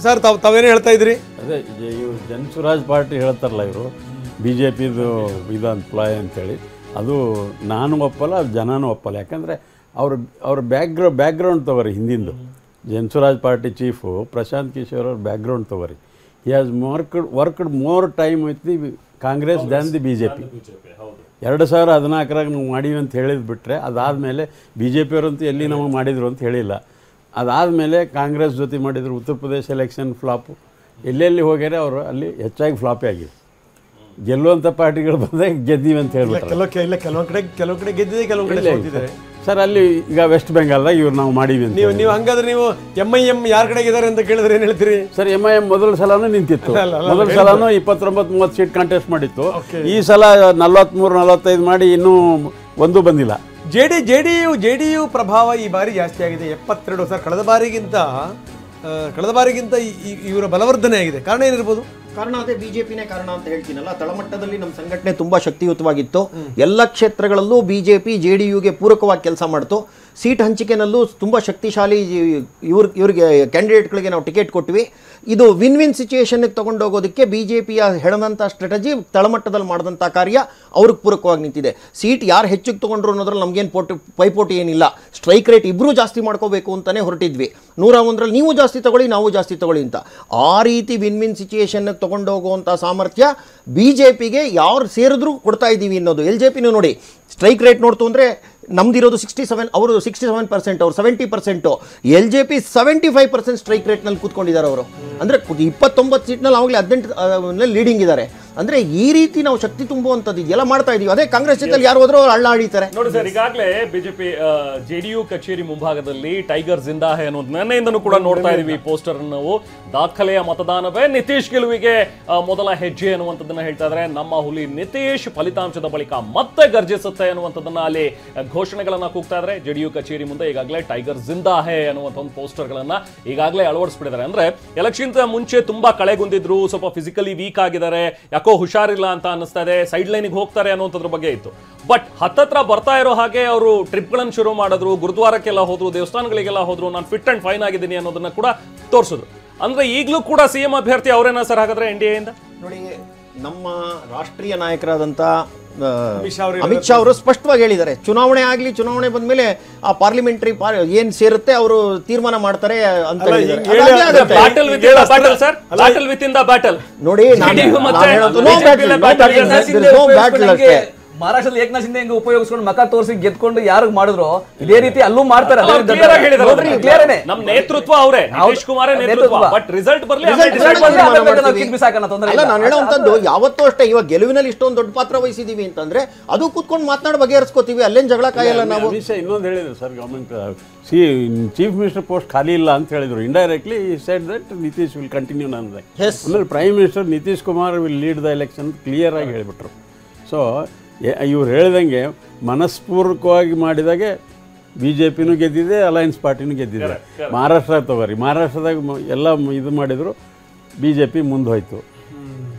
Sir ತಾವೇನು ಹೇಳ್ತಾ ಇದ್ರಿ? ಅದೇ ಇವರು ಜನಸುರಾಜ್ ಪಾರ್ಟಿ ಹೇಳ್ತಾರಲ್ಲ, ಇವರು ಬಿ ಜೆ ಪಿದು ಇದೊಂದು ಪ್ಲಾಯ್ ಅಂತೇಳಿ, ಅದು ನಾನು ಒಪ್ಪಲ್ಲ, ಜನನೂ ಒಪ್ಪಲ್ಲ. ಯಾಕಂದರೆ ಅವ್ರ ಬ್ಯಾಕ್ಗ್ರೌಂಡ್ ತೊಗೊರಿ ಹಿಂದಿಂದು. ಜನಸುರಾಜ್ ಪಾರ್ಟಿ ಚೀಫು ಪ್ರಶಾಂತ್ ಕಿಶೋರ್ ಅವ್ರ ಬ್ಯಾಕ್ಗ್ರೌಂಡ್ ತೊಗೊರಿ. He has worked more time with the Congress than the B J P. 2014 ನಾವು ಮಾಡೀವಿ ಅಂತ ಹೇಳಿದ್ ಬಿಟ್ಟರೆ, ಅದಾದಮೇಲೆ ಬಿ ಜೆ ಪಿಯವರಂತೂ ಎಲ್ಲಿ ನಮಗೆ ಮಾಡಿದರು ಅಂತ ಹೇಳಿಲ್ಲ. ಅದಾದಮೇಲೆ ಕಾಂಗ್ರೆಸ್ ಜೊತೆ ಮಾಡಿದರು. ಉತ್ತರ ಪ್ರದೇಶ ಎಲೆಕ್ಷನ್ ಫ್ಲಾಪು, ಎಲ್ಲೆಲ್ಲಿ ಹೋಗ್ಯಾರೆ ಅವರು ಅಲ್ಲಿ ಹೆಚ್ಚಾಗಿ ಫ್ಲಾಪೇ ಆಗಿದೆ. ಗೆಲ್ಲುವಂಥ ಪಾರ್ಟಿಗಳು ಬಂದಾಗ ಗೆದ್ದೀವಿ ಅಂತ ಹೇಳ್ಬಿಟ್ಟು ಕೆಲವು ಕಡೆ ಗೆದ್ದಿದೆ, ಕೆಲವು ಕಡೆ ಸೋತಿದ್ದಾರೆ ಸರ್. ಅಲ್ಲಿ ಈಗ ವೆಸ್ಟ್ ಬೆಂಗಾಲ್ದಾಗ ಇವ್ರು ನಾವು ಮಾಡೀವಿ ಅಂತ ನೀವು ಹಂಗಾದ್ರೆ ನೀವು MIM ಯಾರ ಕಡೆಗಿದ್ದಾರೆ ಅಂತ ಕೇಳಿದ್ರೆ ಏನು ಹೇಳ್ತೀರಿ? ಸರ್, MIM ಮೊದಲ ಸಲನೂ ನಿಂತಿತ್ತು. ಮೊದಲ ಸಲನೂ 29-30 ಸೀಟ್ ಕಾಂಟೆಸ್ಟ್ ಮಾಡಿತ್ತು. ಈ ಸಲ 43-45 ಮಾಡಿ ಇನ್ನೂ ಒಂದೂ ಬಂದಿಲ್ಲ. ಜೆಡಿಯು ಪ್ರಭಾವ ಈ ಬಾರಿ ಜಾಸ್ತಿ ಆಗಿದೆ. 72 ಸರ್. ಕಳೆದ ಬಾರಿಗಿಂತ ಇವರ ಬಲವರ್ಧನೆ ಆಗಿದೆ. ಕಾರಣ ಏನಿರ್ಬೋದು? ಕಾರಣ ಅದೇ ಬಿಜೆಪಿನೇ ಕಾರಣ ಅಂತ ಹೇಳ್ತೀನಲ್ಲ. ತಳಮಟ್ಟದಲ್ಲಿ ನಮ್ಮ ಸಂಘಟನೆ ತುಂಬಾ ಶಕ್ತಿಯುತವಾಗಿತ್ತು. ಎಲ್ಲ ಕ್ಷೇತ್ರಗಳಲ್ಲೂ ಬಿಜೆಪಿ ಜೆಡಿಯುಗೆ ಪೂರಕವಾಗಿ ಕೆಲಸ ಮಾಡ್ತು. ಸೀಟ್ ಹಂಚಿಕೆನಲ್ಲೂ ತುಂಬ ಶಕ್ತಿಶಾಲಿ ಇವ್ರಿಗೆ ಕ್ಯಾಂಡಿಡೇಟ್ಗಳಿಗೆ ನಾವು ಟಿಕೆಟ್ ಕೊಟ್ವಿ. ಇದು ವಿನ್ ಸಿಚುಯೇಷನ್ಗೆ ತೊಗೊಂಡೋಗೋದಕ್ಕೆ ಬಿ ಜೆ ಪಿಯ ಹೆಣದಂಥ ಸ್ಟ್ರಾಟಜಿ, ತಳಮಟ್ಟದಲ್ಲಿ ಮಾಡಿದಂಥ ಕಾರ್ಯ ಅವ್ರಿಗೆ ಪೂರಕವಾಗಿ ನಿಂತಿದೆ. ಸೀಟ್ ಯಾರು ಹೆಚ್ಚಿಗೆ ತೊಗೊಂಡ್ರು ಅನ್ನೋದ್ರಲ್ಲಿ ನಮಗೇನು ಪೈಪೋಟಿ ಏನಿಲ್ಲ. ಸ್ಟ್ರೈಕ್ ರೇಟ್ ಇಬ್ಬರೂ ಜಾಸ್ತಿ ಮಾಡ್ಕೋಬೇಕು ಅಂತಲೇ ಹೊರಟಿದ್ವಿ. 101ರಲ್ಲಿ ನೀವು ಜಾಸ್ತಿ ತೊಗೊಳ್ಳಿ, ನಾವು ಜಾಸ್ತಿ ತೊಗೊಳ್ಳಿ ಅಂತ. ಆ ರೀತಿ ವಿನ್ ಸಿಚುಯೇಷನ್ಗೆ ತೊಗೊಂಡೋಗುವಂಥ ಸಾಮರ್ಥ್ಯ ಬಿ ಜೆ ಪಿಗೆ ಯಾರು ಸೇರಿದ್ರೂ ಕೊಡ್ತಾ ಇದ್ದೀವಿ ಅನ್ನೋದು. ಎಲ್ ಜೆ ಪಿನೂ ನೋಡಿ, ಸ್ಟ್ರೈಕ್ ರೇಟ್ ನೋಡ್ತು ಅಂದರೆ ನಮ್ದಿರೋದು 67, ಅವರು 67%, ಅವರು 70%. ಎಲ್ ಜೆ ಪಿ 75% ಸ್ಟ್ರೈಕ್ ರೇಟ್ನಲ್ಲಿ ಕೂತ್ಕೊಂಡಿದ್ದಾರೆ ಅವರು. ಅಂದರೆ 29 ಸೀಟ್ನಲ್ಲಿ ಆವಾಗಲೇ 18 ಲೀಡಿಂಗ್ ಇದ್ದಾರೆ. ಅಂದರೆ ಈ ರೀತಿ ನಾವು ಶಕ್ತಿ ತುಂಬುವಂಥದ್ದು ಇದೆಲ್ಲ ಮಾಡ್ತಾ ಇದೀವಿ. ಅದೇ ಕಾಂಗ್ರೆಸ್ ಜೊತೆ ಯಾರು ಹೋದ್ರೂ ಹಳ್ಳ ಆಡಿತಾರೆ ನೋಡಿ ಸರ್. ಈಗಾಗಲೇ ಬಿಜೆಪಿ ಜೆಡಿಯು ಕಚೇರಿ ಮುಂಭಾಗದಲ್ಲಿ ಟೈಗರ್ ಜಿಂದಾ ಹೈ ಅನ್ನೋದು ನೆನ್ನೆಯಿಂದನೂ ಕೂಡ ನೋಡ್ತಾ ಇದೀವಿ. ಪೋಸ್ಟರ್ ನಾವು ದಾಖಲೆಯ ಮತದಾನವೇ ನಿತೀಶ್ ಗೆಲುವಿಗೆ ಮೊದಲ ಹೆಜ್ಜೆ ಅನ್ನುವಂಥದ್ದನ್ನ ಹೇಳ್ತಾ ಇದ್ದಾರೆ. ನಮ್ಮ ಹುಲಿ ನಿತೀಶ್ ಫಲಿತಾಂಶದ ಬಳಿಕ ಮತ್ತೆ ಗರ್ಜಿಸುತ್ತೆ ಅನ್ನುವಂಥದ್ದನ್ನ ಅಲ್ಲಿ ಘೋಷಣೆಗಳನ್ನ ಕೂಗ್ತಾ ಇದ್ದಾರೆ. ಜೆಡಿಯು ಕಚೇರಿ ಮುಂದೆ ಈಗಾಗಲೇ ಟೈಗರ್ ಜಿಂದಾ ಹೈ ಅನ್ನುವಂಥ ಒಂದು ಪೋಸ್ಟರ್ ಗಳನ್ನ ಈಗಾಗಲೇ ಅಳವಡಿಸ್ಬಿಟ್ಟಿದ್ದಾರೆ. ಅಂದ್ರೆ ಎಲೆಕ್ಷನ್ ಮುಂಚೆ ತುಂಬಾ ಕಳೆಗುಂದಿದ್ರು, ಸ್ವಲ್ಪ ಫಿಸಿಕಲಿ ವೀಕ್ ಆಗಿದ್ದಾರೆ, ಯಾಕೋ ಹುಷಾರಿಲ್ಲ ಅಂತ ಅನ್ನಿಸ್ತಾ ಇದೆ, ಸೈಡ್ ಲೈನ್ಗೆ ಹೋಗ್ತಾರೆ ಅನ್ನೋದ್ರ ಬಗ್ಗೆ ಇತ್ತು. ಬಟ್ ಹತ್ತತ್ರ ಬರ್ತಾ ಇರೋ ಹಾಗೆ ಅವರು ಟ್ರಿಪ್ಗಳನ್ನು ಶುರು ಮಾಡಿದ್ರು, ಗುರುದ್ವಾರಕ್ಕೆಲ್ಲ ಹೋದ್ರು, ದೇವಸ್ಥಾನಗಳಿಗೆಲ್ಲ ಹೋದ್ರು, ನಾನು ಫಿಟ್ ಅಂಡ್ ಫೈನ್ ಆಗಿದ್ದೀನಿ ಅನ್ನೋದನ್ನ ಕೂಡ ತೋರಿಸಿದ್ರು. ಅಂದ್ರೆ ಈಗಲೂ ಕೂಡ ಸಿಎಂ ಅಭ್ಯರ್ಥಿ ಅವರೇನಾ ಸರ್ ಹಾಗಾದ್ರೆ NDA ಇಂದ? ನೋಡಿ, ನಮ್ಮ ರಾಷ್ಟ್ರೀಯ ನಾಯಕರಾದಂಥ ಅಮಿತ್ ಶಾ ಅವರು ಸ್ಪಷ್ಟವಾಗಿ ಹೇಳಿದ್ದಾರೆ, ಚುನಾವಣೆ ಆಗಲಿ, ಚುನಾವಣೆ ಬಂದ್ಮೇಲೆ ಆ ಪಾರ್ಲಿಮೆಂಟರಿ ಏನ್ ಸೇರುತ್ತೆ ಅವರು ತೀರ್ಮಾನ ಮಾಡ್ತಾರೆ ಅಂತ ನೋಡಿ. ಮಹಾರಾಷ್ಟ್ರದಲ್ಲಿ ಏಕನಾಥ್ ಶಿಂದೆ ಹೆಂಗೆ ಉಪಯೋಗಿಸ್ಕೊಂಡು ಮಕ ತೋರಿಸಿ ಗೆದ್ಕೊಂಡು ಯಾರು ಮಾಡಿದ್ರು ಇದೇ ರೀತಿ ಅಲ್ಲೂ ಮಾಡ್ತಾರೆ. ನಮ್ಮ ನೇತೃತ್ವ ಅವರೇ, ನಿತೀಶ್ ಕುಮಾರ್ ನೇತೃತ್ವ. ಬಟ್ ರಿಸಲ್ಟ್ ಬರಲಿ. ನಾನು ಹೇಳುವಂತದ್ದು ಯಾವತ್ತೂ ಅಷ್ಟೇ, ಇವಾಗ ಗೆಲುವಿನಲ್ಲಿ ಇಷ್ಟೊಂದು ದೊಡ್ಡ ಪಾತ್ರ ವಹಿಸಿದೀವಿ ಅಂತಂದ್ರೆ ಅದು ಕೂತ್ಕೊಂಡು ಮಾತನಾಡಿ ಬಗೆಹರಿಸ್ಕೋತೀವಿ, ಅಲ್ಲೇನ್ ಜಗಳ ಕಾಯಲ್ಲ ನಾವು. ಇನ್ನೊಂದು ಹೇಳಿದ್ರು sir, government chief minister post ಖಾಲಿ ಇಲ್ಲ ಅಂತ ಹೇಳಿದ್ರು. Indirectly said that Nitish will continue ಅಂದ್ರೆ. ಆಮೇಲೆ prime minister Nitish Kumar will lead the election clear ಆಗಿ ಹೇಳಿಬಿಟ್ರು. ಸೊ ಇವ್ರು ಹೇಳಿದಂಗೆ ಮನಸ್ಪೂರ್ವಕವಾಗಿ ಮಾಡಿದಾಗೆ ಬಿ ಜೆ ಪಿನೂ ಗೆದ್ದಿದೆ, ಅಲಯನ್ಸ್ ಪಾರ್ಟಿನೂ ಗೆದ್ದಿದೆ. ಮಹಾರಾಷ್ಟ್ರ ತಗೋರಿ, ಮಹಾರಾಷ್ಟ್ರದಾಗ ಎಲ್ಲ ಇದು ಮಾಡಿದ್ರು, ಬಿ ಜೆ ಪಿ ಮುಂದೆ ಹೋಯ್ತು.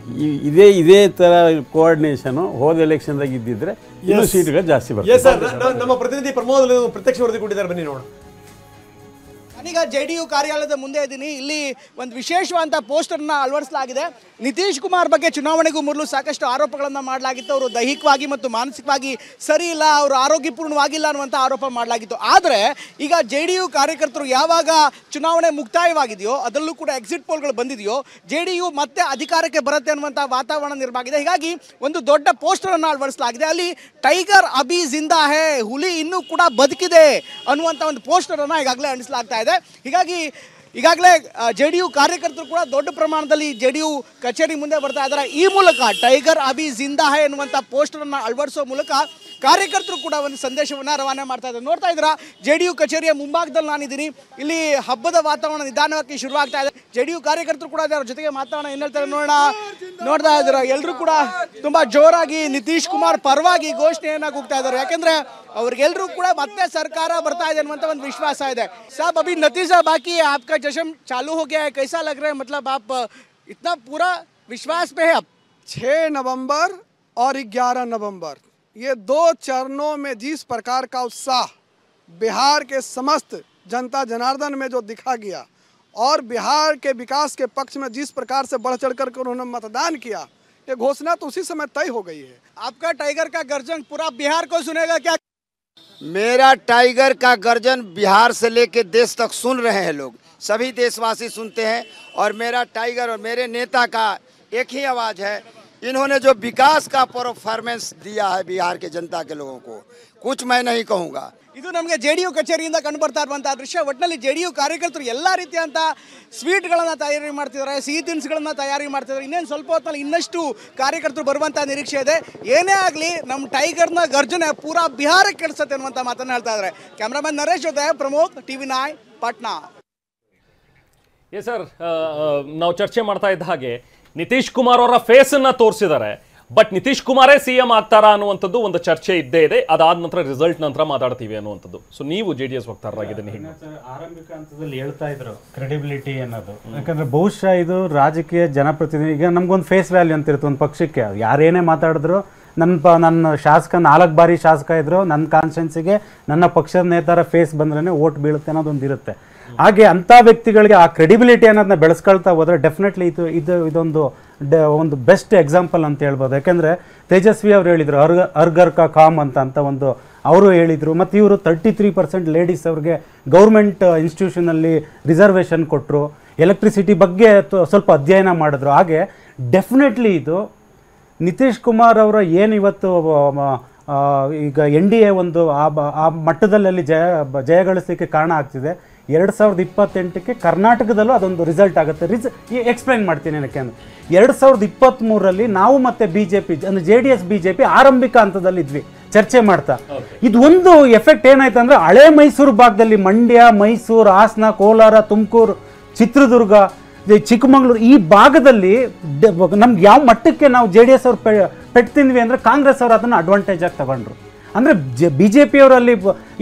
ಇದೇ ಥರ ಕೋಆರ್ಡಿನೇಷನು ಹೋದ ಎಲೆಕ್ಷನ್ದಾಗ ಇದ್ದಿದ್ರೆ ಇನ್ನೂ ಸೀಟ್ಗಳು ಜಾಸ್ತಿ ಬರ್ತದೆ. ನಮ್ಮ ಪ್ರತಿನಿಧಿ ಪ್ರಮೋದ್ ಪ್ರತ್ಯಕ್ಷ ವರದಿ ಕೊಟ್ಟಿದ್ದಾರೆ, ಬನ್ನಿ ನೋಡೋಣ. ನಾನೀಗ JDU ಕಾರ್ಯಾಲಯದ ಮುಂದೆ ಇದ್ದೀನಿ. ಇಲ್ಲಿ ಒಂದು ವಿಶೇಷವಾದಂಥ ಪೋಸ್ಟರ್ನ ಅಳವಡಿಸಲಾಗಿದೆ. ನಿತೀಶ್ ಕುಮಾರ್ ಬಗ್ಗೆ ಚುನಾವಣೆಗೂ ಮೊದಲು ಸಾಕಷ್ಟು ಆರೋಪಗಳನ್ನು ಮಾಡಲಾಗಿತ್ತು. ಅವರು ದೈಹಿಕವಾಗಿ ಮತ್ತು ಮಾನಸಿಕವಾಗಿ ಸರಿ ಇಲ್ಲ, ಅವರು ಆರೋಗ್ಯಪೂರ್ಣವಾಗಿಲ್ಲ ಅನ್ನುವಂಥ ಆರೋಪ ಮಾಡಲಾಗಿತ್ತು. ಆದರೆ ಈಗ JDU ಕಾರ್ಯಕರ್ತರು ಯಾವಾಗ ಚುನಾವಣೆ ಮುಕ್ತಾಯವಾಗಿದೆಯೋ, ಅದರಲ್ಲೂ ಕೂಡ ಎಕ್ಸಿಟ್ ಪೋಲ್ಗಳು ಬಂದಿದೆಯೋ, JDU ಮತ್ತೆ ಅಧಿಕಾರಕ್ಕೆ ಬರುತ್ತೆ ಅನ್ನುವಂಥ ವಾತಾವರಣ ನಿರ್ಮಾಗಿದೆ. ಹೀಗಾಗಿ ಒಂದು ದೊಡ್ಡ ಪೋಸ್ಟರನ್ನು ಅಳವಡಿಸಲಾಗಿದೆ. ಅಲ್ಲಿ ಟೈಗರ್ ಅಭಿ ಜಿಂದಾ ಹೇ, ಹುಲಿ ಇನ್ನೂ ಕೂಡ ಬದುಕಿದೆ ಅನ್ನುವಂಥ ಒಂದು ಪೋಸ್ಟರನ್ನು ಈಗಾಗಲೇ ಅಂಟಿಸಲಾಗ್ತಾ ಇದೆ. ಹೀಗಾಗಿ ಈಗಾಗಲೇ JDU ಕಾರ್ಯಕರ್ತರು ಕೂಡ ದೊಡ್ಡ ಪ್ರಮಾಣದಲ್ಲಿ JDU ಕಚೇರಿ ಮುಂದೆ ಬರ್ತಾ ಇದ್ದಾರೆ. ಈ ಮೂಲಕ ಟೈಗರ್ ಅಭಿ ಜಿಂದಾ ಹೈ ಎನ್ನುವಂಥ ಪೋಸ್ಟರನ್ನು ಅಳವಡಿಸೋ ಮೂಲಕ ಕಾರ್ಯಕರ್ತರು ಕೂಡ ಒಂದು ಸಂದೇಶವನ್ನು ರವಾನೆ ಮಾಡ್ತಾ ಇದ್ದಾರೆ. ನೋಡ್ತಾ ಇದ್ದೀರಾ, JDU ಕಚೇರಿಯ ಮುಂಭಾಗದಲ್ಲಿ ನಾನಿದ್ದೀನಿ. ಇಲ್ಲಿ ಹಬ್ಬದ ವಾತಾವರಣ ನಿಧಾನವಾಗಿ ಶುರುವಾಗ್ತಾ ಇದೆ. JDU ಕಾರ್ಯಕರ್ತರು ಕೂಡ ಅವ್ರ ಜೊತೆಗೆ ಮಾತಾಡೋಣ, ಏನು ಹೇಳ್ತಾರೆ ನೋಡೋಣ. ನೋಡ್ತಾ ಇದ್ದೀರಾ, ಎಲ್ಲರೂ ಕೂಡ ತುಂಬಾ ಜೋರಾಗಿ ನಿತೀಶ್ ಕುಮಾರ್ ಪರವಾಗಿ ಘೋಷಣೆಯನ್ನ ಕೂಗ್ತಾ ಇದ್ದಾರೆ. ಯಾಕಂದ್ರೆ ಅವ್ರಿಗೆಲ್ಲರೂ ಕೂಡ ಮತ್ತೆ ಸರ್ಕಾರ ಬರ್ತಾ ಇದೆ ಅನ್ನುವಂಥ ಒಂದು ವಿಶ್ವಾಸ ಇದೆ. ಸಾಬ್ ಅಭಿ ನತೀಜಾ ಬಾಕಿ है, आपका जश्न चालू हो गया है, कैसा लग रहा है? मतलब आप इतना पूरा विश्वास पे है? 6 नवंबर और 11 नवंबर ये 2 चरणों में जिस प्रकार का उत्साह बिहार के समस्त जनता जनार्दन में जो दिखा गया, और बिहार के विकास के पक्ष में जिस प्रकार से बढ़ चढ़ कर उन्होंने मतदान किया, ये घोषणा तो उसी समय तय हो गई है। आपका टाइगर का गर्जन पूरा बिहार को सुनेगा क्या? मेरा टाइगर का गर्जन बिहार से लेकर देश तक सुन रहे हैं लोग, सभी देशवासी सुनते हैं। और मेरा टाइगर और मेरे नेता का एक ही आवाज़ है, इन्होंने जो विकास का परफॉर्मेंस दिया है बिहार के जनता के लोगों को, कुछ मैं नहीं कहूँगा। ಇದು ನಮಗೆ ಜೆಡಿಯು ಕಚೇರಿಯಿಂದ ಕಂಡು ಬರ್ತಾ ಇರುವಂತಹ ದೃಶ್ಯ. ಒಟ್ಟಿನಲ್ಲಿ ಜೆಡಿಯು ಕಾರ್ಯಕರ್ತರು ಎಲ್ಲ ರೀತಿಯಂತ ಸ್ವೀಟ್ಗಳನ್ನು ತಯಾರಿ ಮಾಡ್ತಿದ್ದಾರೆ, ಸಿಹಿ ತಿನಿಸುಗಳನ್ನು ತಯಾರಿ ಮಾಡ್ತಿದ್ದಾರೆ. ಇನ್ನೇನು ಸ್ವಲ್ಪ ಹೊತ್ತಲ್ಲಿ ಇನ್ನಷ್ಟು ಕಾರ್ಯಕರ್ತರು ಬರುವಂಥ ನಿರೀಕ್ಷೆ ಇದೆ. ಏನೇ ಆಗಲಿ ನಮ್ಮ ಟೈಗರ್ನ ಗರ್ಜನೆ ಪೂರಾ ಬಿಹಾರಕ್ಕೆ ಕೆಡಿಸುತ್ತೆ ಅನ್ನುವಂಥ ಮಾತನ್ನು ಹೇಳ್ತಾ ಇದ್ದಾರೆ. ಕ್ಯಾಮ್ರಾಮನ್ ನರೇಶ್ ಜೊತೆ Pramod, TV9 Patna. Yes sir, ನಾವು ಚರ್ಚೆ ಮಾಡ್ತಾ ಇದ್ದ ಹಾಗೆ ನಿತೀಶ್ ಕುಮಾರ್ ಅವರ ಫೇಸನ್ನು ತೋರಿಸಿದ್ದಾರೆ. ಬಟ್ ನಿತೀಶ್ ಕುಮಾರೇ CM ಆಗ್ತಾರಾ ಅನ್ನುವಂಥದ್ದು ಒಂದು ಚರ್ಚೆ ಇದ್ದೇ ಇದೆ. ಅದಾದ ನಂತರ ರಿಸಲ್ಟ್ ನಂತರ ಮಾತಾಡ್ತೀವಿ ಅನ್ನುವಂಥದ್ದು. ಸೊ ನೀವು JDS ವಕ್ತಾರರಾಗಿದ್ದೀನಿ, ಆರಂಭಿಕ ಹಂತದಲ್ಲಿ ಹೇಳ್ತಾ ಇದ್ರು ಕ್ರೆಡಿಬಿಲಿಟಿ ಅನ್ನೋದು. ಯಾಕಂದ್ರೆ ಬಹುಶಃ ಇದು ರಾಜಕೀಯ ಜನಪ್ರತಿನಿಧಿ, ಈಗ ನಮ್ಗೊಂದು ಫೇಸ್ ವ್ಯಾಲ್ಯೂ ಅಂತ ಇರುತ್ತೆ ಒಂದು ಪಕ್ಷಕ್ಕೆ. ಯಾರೇನೇ ಮಾತಾಡಿದ್ರು ನನ್ನ ಶಾಸಕ 4 ಬಾರಿ ಶಾಸಕ ಇದ್ರು, ನನ್ನ ಕಾನ್ಸ್ಟಿಟ್ಯೂನ್ಸಿಗೆ ನನ್ನ ಪಕ್ಷದ ನೇತಾರ ಫೇಸ್ ಬಂದ್ರೇ ಓಟ್ ಬೀಳುತ್ತೆ ಅನ್ನೋದೊಂದು ಇರುತ್ತೆ. ಹಾಗೆ ಅಂಥ ವ್ಯಕ್ತಿಗಳಿಗೆ ಆ ಕ್ರೆಡಿಬಿಲಿಟಿ ಅನ್ನೋದನ್ನ ಬೆಳೆಸ್ಕೊಳ್ತಾ ಹೋದರೆ ಡೆಫಿನೆಟ್ಲಿ ಒಂದು ಬೆಸ್ಟ್ ಎಕ್ಸಾಂಪಲ್ ಅಂತ ಹೇಳ್ಬೋದು. ಯಾಕೆಂದರೆ ತೇಜಸ್ವಿ ಅವರು ಹೇಳಿದರು ಅರ್ಗರ್ ಕಾ ಕಾಮ್ ಅಂತ ಒಂದು ಅವರು ಹೇಳಿದರು. ಮತ್ತು ಇವರು 33% ಲೇಡೀಸ್ ಅವ್ರಿಗೆ ಗೌರ್ಮೆಂಟ್ ಇನ್ಸ್ಟಿಟ್ಯೂಷನಲ್ಲಿ ರಿಸರ್ವೇಷನ್ ಕೊಟ್ಟರು, ಎಲೆಕ್ಟ್ರಿಸಿಟಿ ಬಗ್ಗೆ ಸ್ವಲ್ಪ ಅಧ್ಯಯನ ಮಾಡಿದ್ರು. ಹಾಗೆ ಡೆಫಿನೆಟ್ಲಿ ಇದು ನಿತೀಶ್ ಕುಮಾರ್ ಅವರ ಏನಿವತ್ತು ಈಗ NDA ಒಂದು ಆ ಮಟ್ಟದಲ್ಲಿ ಜಯಗಳಿಸಲಿಕ್ಕೆ ಕಾರಣ ಆಗ್ತಿದೆ. 2028ಕ್ಕೆ ಕರ್ನಾಟಕದಲ್ಲೂ ಅದೊಂದು ರಿಸಲ್ಟ್ ಆಗುತ್ತೆ. ಎಕ್ಸ್ಪ್ಲೈನ್ ಮಾಡ್ತೀನಿ. ಯಾಕೆಂದರೆ 2023ರಲ್ಲಿ ನಾವು ಮತ್ತೆ BJP ಅಂದರೆ JDS BJP ಆರಂಭಿಕ ಹಂತದಲ್ಲಿದ್ವಿ ಚರ್ಚೆ ಮಾಡ್ತಾ. ಇದು ಒಂದು ಎಫೆಕ್ಟ್ ಏನಾಯ್ತು ಅಂದರೆ, ಹಳೆ ಮೈಸೂರು ಭಾಗದಲ್ಲಿ ಮಂಡ್ಯ, ಮೈಸೂರು, ಹಾಸನ, ಕೋಲಾರ, ತುಮಕೂರು, ಚಿತ್ರದುರ್ಗ, ಚಿಕ್ಕಮಗಳೂರು ಈ ಭಾಗದಲ್ಲಿ ನಮ್ಗೆ ಯಾವ ಮಟ್ಟಕ್ಕೆ ನಾವು JDS ಅವ್ರು ಪೆಟ್ತಿದ್ವಿ ಅಂದರೆ ಕಾಂಗ್ರೆಸ್ ಅವರು ಅದನ್ನು ಅಡ್ವಾಂಟೇಜ್ ಆಗಿ ತಗೊಂಡ್ರು. ಅಂದರೆ BJP ಅವರಲ್ಲಿ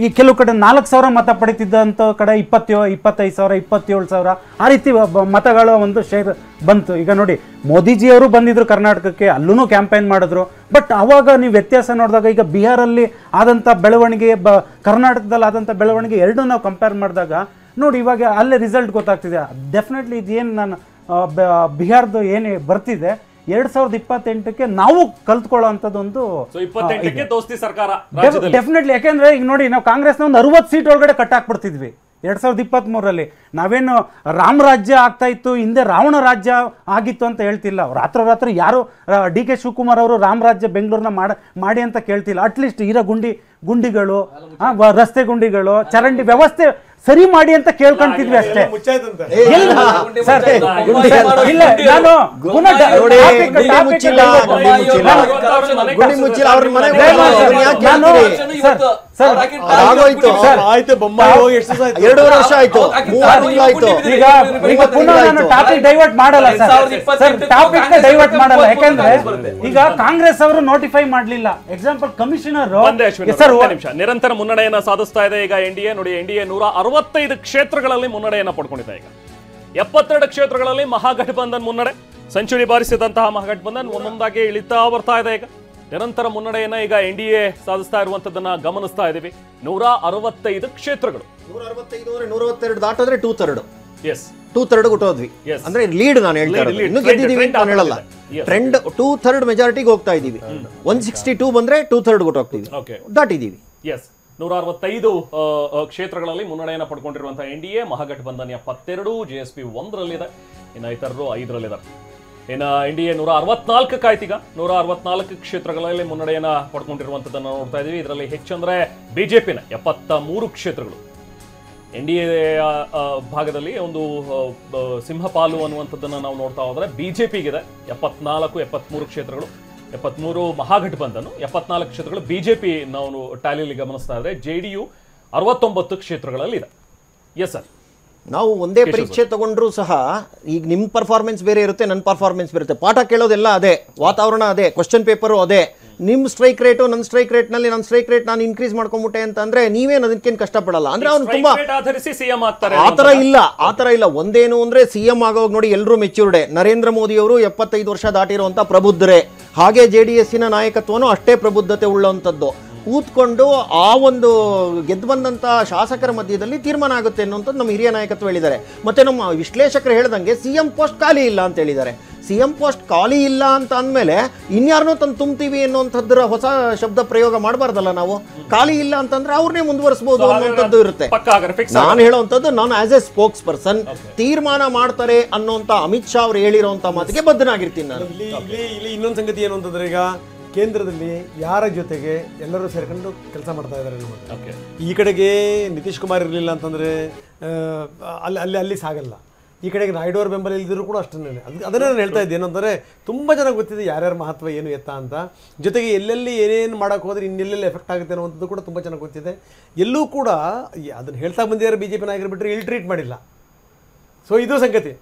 ಈ ಕೆಲವು ಕಡೆ 4,000 ಮತ ಪಡಿತಿದ್ದಂಥ ಕಡೆ 25,000, 27,000 ಆ ರೀತಿ ಮತಗಳ ಒಂದು ಶೇರ್ ಬಂತು. ಈಗ ನೋಡಿ, ಮೋದಿಜಿಯವರು ಬಂದಿದ್ರು ಕರ್ನಾಟಕಕ್ಕೆ, ಅಲ್ಲೂ ಕ್ಯಾಂಪೇನ್ ಮಾಡಿದ್ರು. ಬಟ್ ಅವಾಗ ನೀವು ವ್ಯತ್ಯಾಸ ನೋಡಿದಾಗ ಈಗ ಬಿಹಾರಲ್ಲಿ ಆದಂಥ ಬೆಳವಣಿಗೆ, ಕರ್ನಾಟಕದಲ್ಲಿ ಆದಂಥ ಬೆಳವಣಿಗೆ ಎರಡೂ ನಾವು ಕಂಪೇರ್ ಮಾಡಿದಾಗ ನೋಡಿ ಇವಾಗ ಅಲ್ಲೇ ರಿಸಲ್ಟ್ ಗೊತ್ತಾಗ್ತಿದೆ. ಡೆಫಿನೆಟ್ಲಿ ಇದೇನು ನಾನು ಬಿಹಾರದ್ದು ಏನು ಬರ್ತಿದೆ 2028ಕ್ಕೆ ನಾವು ಕಲ್ತ್ಕೊಳ್ಳೋ ಅಂಥದ್ದೊಂದು ಡೆಫಿನೆಟ್ಲಿ. ಯಾಕೆಂದ್ರೆ ಈಗ ನೋಡಿ, ನಾವು ಕಾಂಗ್ರೆಸ್ನ ಒಂದು 60 ಸೀಟ್ ಒಳಗಡೆ ಕಟ್ ಹಾಕ್ಬಿಡ್ತಿದ್ವಿ 2023ರಲ್ಲಿ. ನಾವೇನು ರಾಮರಾಜ್ಯ ಆಗ್ತಾ ಇತ್ತು, ಹಿಂದೆ ರಾವಣ ರಾಜ್ಯ ಆಗಿತ್ತು ಅಂತ ಹೇಳ್ತಿಲ್ಲ. ರಾತ್ರಿ ಯಾರು DK ಶಿವಕುಮಾರ್ ಅವರು ರಾಮರಾಜ್ಯ ಬೆಂಗಳೂರನ್ನ ಮಾಡಿ ಅಂತ ಕೇಳ್ತಿಲ್ಲ. ಅಟ್ಲೀಸ್ಟ್ ಇರೋ ಗುಂಡಿಗಳು, ರಸ್ತೆ ಗುಂಡಿಗಳು, ಚರಂಡಿ ವ್ಯವಸ್ಥೆ ಸರಿ ಮಾಡಿ ಅಂತ ಕೇಳ್ಕೊಂತಿದ್ವಿ ಅಷ್ಟೇ. ಡೈವರ್ಟ್ ಮಾಡಲ್ಲ ಯಾಕಂದ್ರೆ ಈಗ ಕಾಂಗ್ರೆಸ್ ಅವರು ನೋಟಿಫೈ ಮಾಡಲಿಲ್ಲ. ಎಕ್ಸಾಂಪಲ್ ಕಮಿಷನರ್ ನಿರಂತರ ಮುನ್ನಡೆಯನ್ನ ಸಾಧಿಸ್ತಾ ಇದೆ ಈಗ NDA. ನೋಡಿ, NDA 165 ಕ್ಷೇತ್ರಗಳಲ್ಲಿ ಮುನ್ನಡೆಯನ್ನ ಪಡ್ಕೊಂಡಿದೆ. ಈಗ 72 ಕ್ಷೇತ್ರಗಳಲ್ಲಿ ಮಹಾಗಠಬಂಧನ್ ಮುನ್ನಡೆ, ಸೆಂಚುರಿ ಬಾರಿಸಿದಂತಹ ಮಹಾಗಠಬಂಧನ್ ಒಂದೊಂದಾಗಿ ಇಳಿತಾ ಬರ್ತಾ ಇದೆ. ಈಗ ನಿರಂತರ ಮುನ್ನಡೆಯನ್ನ ಈಗ NDA ಸಾಧಿಸ್ತಾ ಇರುವಂತದನ್ನ ಗಮನಿಸ್ತಾ ಇದೀವಿ. 165 ಕ್ಷೇತ್ರಗಳು, 165 ಅಂದ್ರೆ 162 ದಾಟಿದ್ರೆ 2/3. ಎಸ್, 2/3 ಕೊಟ್ಟೋದ್ವಿ. ಅಂದ್ರೆ ಲೀಡ್ ನಾನು ಹೇಳ್ತಾ ಇರೋದು, ಇನ್ನು ಗೆದ್ದಿದ್ದೀವಿ ಅಂತ ನಾನು ಹೇಳಲ್ಲ. ಟ್ರೆಂಡ್ 2/3 ಮೆಜಾರಿಟಿಗೆ ಹೋಗ್ತಾ ಇದೀವಿ. 162 ಬಂದ್ರೆ 2/3 ಕೊಟ್ಟೋಗ್ತೀವಿ, ದಾಟಿದೀವಿ. ಎಸ್, 165 ಕ್ಷೇತ್ರಗಳಲ್ಲಿ ಮುನ್ನಡೆಯನ್ನು ಪಡ್ಕೊಂಡಿರುವಂತಹ NDA. ಮಹಾಗಠಬಂಧನ್ 72, JSP 1ರಲ್ಲಿದೆ, ಇನ್ನು ಇತರರು 5ರಲ್ಲಿದ್ದಾರೆ. ಇನ್ನು NDA 164 ಕಾಯ್ತೀಗ 164 ಕ್ಷೇತ್ರಗಳಲ್ಲಿ ಮುನ್ನಡೆಯನ್ನ ಪಡ್ಕೊಂಡಿರುವಂತದ್ದನ್ನು ನೋಡ್ತಾ ಇದೀವಿ. ಇದರಲ್ಲಿ ಹೆಚ್ಚಂದ್ರೆ BJPನ 73 ಕ್ಷೇತ್ರಗಳು. NDA ಭಾಗದಲ್ಲಿ ಒಂದು ಸಿಂಹಪಾಲು ಅನ್ನುವಂಥದ್ದನ್ನು ನಾವು ನೋಡ್ತಾ ಹೋದ್ರೆ BJPಗಿದೆ 74-73 ಕ್ಷೇತ್ರಗಳು, 73 ಮಹಾಗಠಬಂಧನ್, 74 ಕ್ಷೇತ್ರಗಳು BJP ನಾವು ಟ್ಯಾಲಿಯಲ್ಲಿ ಗಮನಿಸ್ತಾ ಇದ್ರೆ. JDU 69 ಕ್ಷೇತ್ರಗಳಲ್ಲಿ ಇದೆ. ಎಸ್ ಸರ್, ನಾವು ಒಂದೇ ಪರೀಕ್ಷೆ ತಗೊಂಡ್ರು ಸಹ ಈಗ ನಿಮ್ಮ ಪರ್ಫಾರ್ಮೆನ್ಸ್ ಬೇರೆ ಇರುತ್ತೆ, ನನ್ನ ಪರ್ಫಾರ್ಮೆನ್ಸ್ ಬೇರೆ ಇರುತ್ತೆ. ಪಾಠ ಕೇಳೋದೆಲ್ಲ ಅದೇ, ವಾತಾವರಣ ಅದೇ, ಕ್ವಶನ್ ಪೇಪರು ಅದೇ. ನಿಮ್ಮ ಸ್ಟ್ರೈಕ್ ರೇಟು ನನ್ನ ಸ್ಟ್ರೈಕ್ ರೇಟ್ನಲ್ಲಿ ನನ್ನ ಸ್ಟ್ರೈಕ್ ರೇಟ್ ನಾನು ಇನ್ಕ್ರೀಸ್ ಮಾಡ್ಕೊಂಬಿಟ್ಟೆ ಅಂತಂದ್ರೆ ನೀವೇನು ಅದಕ್ಕೇನು ಕಷ್ಟಪಡಲ್ಲ. ಅಂದ್ರೆ ಅವ್ನು ತುಂಬಾ ಆತರ ಇಲ್ಲ. ಒಂದೇನು ಅಂದ್ರೆ CM ಆಗೋವಾಗ ನೋಡಿ ಎಲ್ಲರೂ ಮೆಚ್ಯೂರ್ಡೆ. ನರೇಂದ್ರ ಮೋದಿ ಅವರು 75 ವರ್ಷ ದಾಟಿರುವಂತ ಪ್ರಬುದ್ಧರೇ. ಹಾಗೆ JDSನ ನಾಯಕತ್ವನು ಅಷ್ಟೇ ಪ್ರಬುದ್ಧತೆ ಉಳ್ಳಂಥದ್ದು. ಕೂತ್ಕೊಂಡು ಆ ಒಂದು ಗೆದ್ದು ಬಂದಂಥ ಶಾಸಕರ ಮಧ್ಯದಲ್ಲಿ ತೀರ್ಮಾನ ಆಗುತ್ತೆ ಅನ್ನುವಂಥದ್ದು ನಮ್ಮ ಹಿರಿಯ ನಾಯಕತ್ವ ಹೇಳಿದ್ದಾರೆ. ಮತ್ತು ನಮ್ಮ ವಿಶ್ಲೇಷಕರು ಹೇಳ್ದಂಗೆ CM ಪೋಸ್ಟ್ ಖಾಲಿ ಇಲ್ಲ ಅಂತ ಹೇಳಿದ್ದಾರೆ. CM ಪೋಸ್ಟ್ ಖಾಲಿ ಇಲ್ಲ ಅಂತ ಅಂದಮೇಲೆ ಇನ್ಯಾರನ್ನೋ ತಂದು ತುಂಬ್ತೀವಿ ಅನ್ನುವಂಥದ್ರ ಹೊಸ ಶಬ್ದ ಪ್ರಯೋಗ ಮಾಡಬಾರ್ದಲ್ಲ ನಾವು. ಖಾಲಿ ಇಲ್ಲ ಅಂತಂದ್ರೆ ಅವ್ರನ್ನೇ ಮುಂದುವರಿಸಬಹುದು ಅನ್ನುವಂಥದ್ದು ಇರುತ್ತೆ. ನಾನು ಹೇಳುವಂಥದ್ದು ನಾನು ಆಸ್ ಎ ಸ್ಪೋಕ್ಸ್ ಪರ್ಸನ್ ತೀರ್ಮಾನ ಮಾಡ್ತಾರೆ ಅನ್ನೋಂಥ ಅಮಿತ್ ಶಾ ಅವರು ಹೇಳಿರೋಂಥ ಮಾತಿಗೆ ಬದ್ಧನಾಗಿರ್ತೀನಿ ನಾನು. ಇಲ್ಲಿ ಇನ್ನೊಂದು ಸಂಗತಿ ಏನು ಅಂತಂದ್ರೆ, ಈಗ ಕೇಂದ್ರದಲ್ಲಿ ಯಾರ ಜೊತೆಗೆ ಎಲ್ಲರೂ ಸೇರ್ಕೊಂಡು ಕೆಲಸ ಮಾಡ್ತಾ ಇದ್ದಾರೆ. ಈ ಕಡೆಗೆ ನಿತೀಶ್ ಕುಮಾರ್ ಇರಲಿಲ್ಲ ಅಂತಂದ್ರೆ ಅಲ್ಲಿ ಸಾಗಲ್ಲ. ಈ ಕಡೆಗೆ ನಾಯ್ಡು ಅವ್ರ ಬೆಂಬಲ ಇಲ್ದಿದ್ರು ಕೂಡ ಅಷ್ಟೇ. ಅದನ್ನೇ ನಾನು ಹೇಳ್ತಾ ಇದ್ದೆ. ಏನಂದರೆ ತುಂಬ ಚೆನ್ನಾಗಿ ಗೊತ್ತಿದೆ ಯಾರ್ಯಾರ ಮಹತ್ವ ಏನು ಎತ್ತ ಅಂತ. ಜೊತೆಗೆ ಎಲ್ಲೆಲ್ಲಿ ಏನೇನು ಮಾಡೋಕ್ಕೆ ಹೋದ್ರೆ ಇನ್ನೆಲ್ಲೆಲ್ಲಿ ಎಫೆಕ್ಟ್ ಆಗುತ್ತೆ ಅನ್ನೋವಂಥದ್ದು ಕೂಡ ತುಂಬ ಚೆನ್ನಾಗಿ ಗೊತ್ತಿದೆ. ಎಲ್ಲೂ ಕೂಡ ಅದನ್ನು ಹೇಳ್ತಾ ಬಂದಿದ್ದಾರೆ BJP ನಾಯಕರು ಬಿಟ್ಟರೆ ಇಲ್ಲಿ ಟ್ರೀಟ್ ಮಾಡಿಲ್ಲ. ಸೊ ಇದು ಸಂಗತಿ.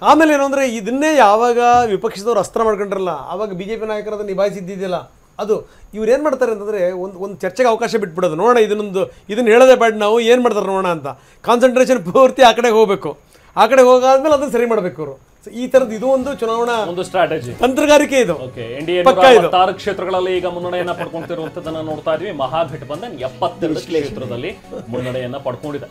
ಆಮೇಲೆ ಏನು ಅಂದರೆ, ಇದನ್ನೇ ಯಾವಾಗ ವಿಪಕ್ಷದವ್ರು ಅಸ್ತ್ರ ಮಾಡ್ಕೊಂಡ್ರಲ್ಲ ಆವಾಗ BJP ನಾಯಕರು ಅದನ್ನು ನಿಭಾಯಿಸಿದ್ದಿದೆಯಲ್ಲ, ಅದು ಇವ್ರು ಏನು ಮಾಡ್ತಾರೆ ಅಂತಂದರೆ ಒಂದು ಚರ್ಚೆಗೆ ಅವಕಾಶ ಬಿಟ್ಬಿಡೋದು. ನೋಡೋಣ ಇದನ್ನು ಹೇಳೋದೇ ಬೇಡ, ನಾವು ಏನು ಮಾಡ್ತಾರೆ ನೋಡೋಣ ಅಂತ. ಕಾನ್ಸಂಟ್ರೇಷನ್ ಪೂರ್ತಿ ಆ ಕಡೆಗೆ ಹೋಗಬೇಕು. ಆ ಕಡೆ ಹೋಗಾದ್ಮೇಲೆ ಅದನ್ನು ಸರಿ ಮಾಡಬೇಕು ಅವರು. ಈ ತರದ್ದು ಇದು ಒಂದು ಚುನಾವಣಾ ಒಂದು ಸ್ಟ್ರಾಟಜಿ, ತಂತ್ರಗಾರಿಕೆ ಇದು. NDA 166 ಕ್ಷೇತ್ರಗಳಲ್ಲಿ ಈಗ ಮುನ್ನಡೆಯನ್ನ ಪಡ್ಕೊಂತಿರುವಂತದನ್ನ ನೋಡ್ತಾ ಇದ್ವಿ. ಮಹಾಗಠಬಂಧನ್ 72 ಕ್ಷೇತ್ರದಲ್ಲಿ ಮುನ್ನಡೆಯನ್ನ ಪಡ್ಕೊಂಡಿದೆ.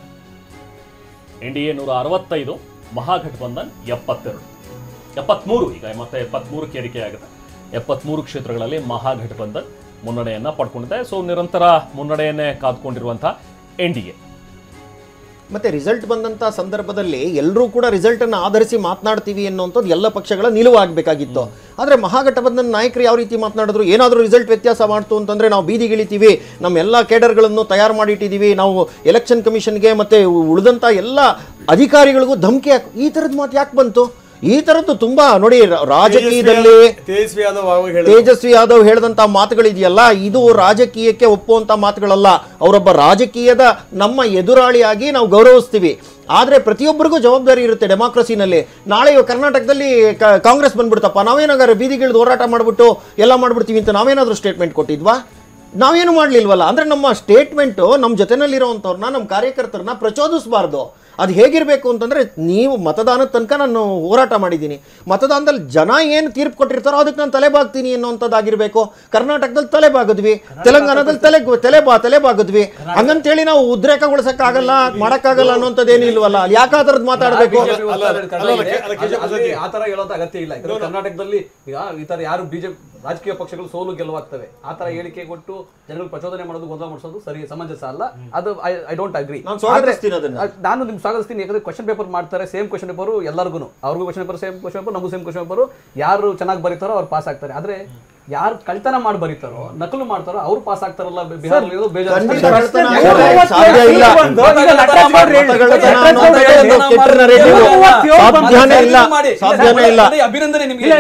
NDA 165, ಮಹಾಗಠಬಂಧನ್ 73. ಈಗ ಮತ್ತೆ 73ಕ್ಕೆ ಏರಿಕೆ ಆಗುತ್ತೆ. 73 ಕ್ಷೇತ್ರಗಳಲ್ಲಿ ಮಹಾಗಠಬಂಧನ್ ಮುನ್ನಡೆಯನ್ನ ಪಡ್ಕೊಂಡಿದೆ. ಸೊ ನಿರಂತರ ಮುನ್ನಡೆಯನ್ನೇ ಕಾದ್ಕೊಂಡಿರುವಂತಹ NDA. ಮತ್ತು ರಿಸಲ್ಟ್ ಬಂದಂಥ ಸಂದರ್ಭದಲ್ಲಿ ಎಲ್ಲರೂ ಕೂಡ ರಿಸಲ್ಟನ್ನು ಆಧರಿಸಿ ಮಾತನಾಡ್ತೀವಿ ಅನ್ನೋಂಥದ್ದು ಎಲ್ಲ ಪಕ್ಷಗಳ ನಿಲುವಾಗಬೇಕಾಗಿತ್ತು. ಆದರೆ ಮಹಾಗಠಬಂಧನ್ ನಾಯಕರು ಯಾವ ರೀತಿ ಮಾತನಾಡಿದ್ರು, ಏನಾದರೂ ರಿಸಲ್ಟ್ ವ್ಯತ್ಯಾಸ ಮಾಡ್ತು ಅಂತಂದರೆ ನಾವು ಬೀದಿಗಿಳಿತೀವಿ, ನಮ್ಮ ಎಲ್ಲ ಕೇಡರ್ಗಳನ್ನು ತಯಾರು ಮಾಡಿಟ್ಟಿದ್ದೀವಿ, ನಾವು ಎಲೆಕ್ಷನ್ ಕಮಿಷನ್ಗೆ ಮತ್ತು ಉಳಿದಂಥ ಎಲ್ಲ ಅಧಿಕಾರಿಗಳಿಗೂ ಧಮಕಿ ಈ ಥರದ ಮಾತು ಯಾಕೆ ಬಂತು? ಈ ಥರದ್ದು ತುಂಬ ನೋಡಿ, ರಾಜಕೀಯದಲ್ಲಿ ತೇಜಸ್ವಿ ಯಾದವ್ ಹೇಳಿದಂಥ ಮಾತುಗಳಿದೆಯಲ್ಲ, ಇದು ರಾಜಕೀಯಕ್ಕೆ ಒಪ್ಪುವಂಥ ಮಾತುಗಳಲ್ಲ. ಅವರೊಬ್ಬ ರಾಜಕೀಯದ ನಮ್ಮ ಎದುರಾಳಿಯಾಗಿ ನಾವು ಗೌರವಿಸ್ತೀವಿ. ಆದರೆ ಪ್ರತಿಯೊಬ್ಬರಿಗೂ ಜವಾಬ್ದಾರಿ ಇರುತ್ತೆ ಡೆಮಾಕ್ರಸಿನಲ್ಲಿ. ನಾಳೆ ಕರ್ನಾಟಕದಲ್ಲಿ ಕಾಂಗ್ರೆಸ್ ಬಂದ್ಬಿಡ್ತಪ್ಪ, ನಾವೇನಾಗಾರೆ ಬೀದಿಗಿಳಿದು ಹೋರಾಟ ಮಾಡಿಬಿಟ್ಟು ಎಲ್ಲ ಮಾಡ್ಬಿಡ್ತೀವಿ ಅಂತ ನಾವೇನಾದರೂ ಸ್ಟೇಟ್ಮೆಂಟ್ ಕೊಟ್ಟಿದ್ವಾ? ನಾವೇನು ಮಾಡಲಿಲ್ವಲ್ಲ. ಅಂದರೆ ನಮ್ಮ ಸ್ಟೇಟ್ಮೆಂಟು ನಮ್ಮ ಜೊತೆನಲ್ಲಿರೋವಂಥವ್ರನ್ನ, ನಮ್ಮ ಕಾರ್ಯಕರ್ತರನ್ನ ಪ್ರಚೋದಿಸಬಾರ್ದು. ಅದು ಹೇಗಿರಬೇಕು ಅಂತಂದರೆ, ನೀವು ಮತದಾನದ ತನಕ ನಾನು ಹೋರಾಟ ಮಾಡಿದ್ದೀನಿ, ಮತದಾನದಲ್ಲಿ ಜನ ಏನು ತೀರ್ಪು ಕೊಟ್ಟಿರ್ತಾರೋ ಅದಕ್ಕೆ ನಾನು ತಲೆಬಾಗ್ತೀನಿ ಅನ್ನೋಂಥದ್ದಾಗಿರಬೇಕು. ಕರ್ನಾಟಕದಲ್ಲಿ ತಲೆಬಾಗಿದ್ವಿ, ತೆಲಂಗಾಣದಲ್ಲಿ ತಲೆಬಾಗಿದ್ವಿ. ಹಂಗಂತೇಳಿ ನಾವು ಉದ್ರೇಕಗೊಳಿಸೋಕ್ಕಾಗಲ್ಲ, ಮಾಡೋಕ್ಕಾಗಲ್ಲ ಅನ್ನೋಂಥದ್ದೇನು ಇಲ್ವಲ್ಲ. ಯಾಕೆ ಆ ಥರದ್ದು ಮಾತಾಡಬೇಕು? ಆ ಥರ ಹೇಳೋದು ಅಗತ್ಯ ಇಲ್ಲ. ಕರ್ನಾಟಕದಲ್ಲಿ ಈಗ ಈ ಥರ ಯಾರು BJP ರಾಜಕೀಯ ಪಕ್ಷಗಳು ಸೋಲು ಗೆಲುವಾಗ್ತವೆ, ಆ ಥರ ಹೇಳಿಕೆ ಕೊಟ್ಟು ಜನಗಳು ಪ್ರಚೋದನೆ ಮಾಡೋದು, ಗೊಂದಲ ಮಾಡಿಸೋದು ಸರಿ, ಸಮಂಜಸ ಅಲ್ಲ. ಅದು ಐ ಡೋಂಟ್ ಅಗ್ರಿ. ನಾನು ನಿಮ್ಗೆ ಸ್ವಾಗತಿಸ್ತೀನಿ. ಯಾಕಂದ್ರೆ ಕ್ವಶನ್ ಪೇಪರ್ ಮಾಡ್ತಾರೆ, ಸೇಮ್ ಕ್ವಶನ್ ಪೇಪರ್ ಎಲ್ಲರಿಗೂ, ಅವ್ರಿಗೂ question paper same question paper, ನಮಗೂ ಸೇಮ್ ಕ್ವಶನ್ ಪೇಪರ್. ಯಾರು ಚೆನ್ನಾಗಿ ಬರೀತಾರೋ ಅವ್ರು ಪಾಸ್ ಆಗ್ತಾರೆ. ಆದ್ರೆ ಯಾರು ಕಳ್ತನ ಮಾಡಿ ಬರೀತಾರೋ, ನಕಲು ಮಾಡ್ತಾರೋ ಅವ್ರು ಪಾಸ್ ಆಗ್ತಾರಲ್ಲ. ಬಿಹಾರಲ್ಲಿ ಅಭಿನಂದನೆ ನಿಮಗೆ.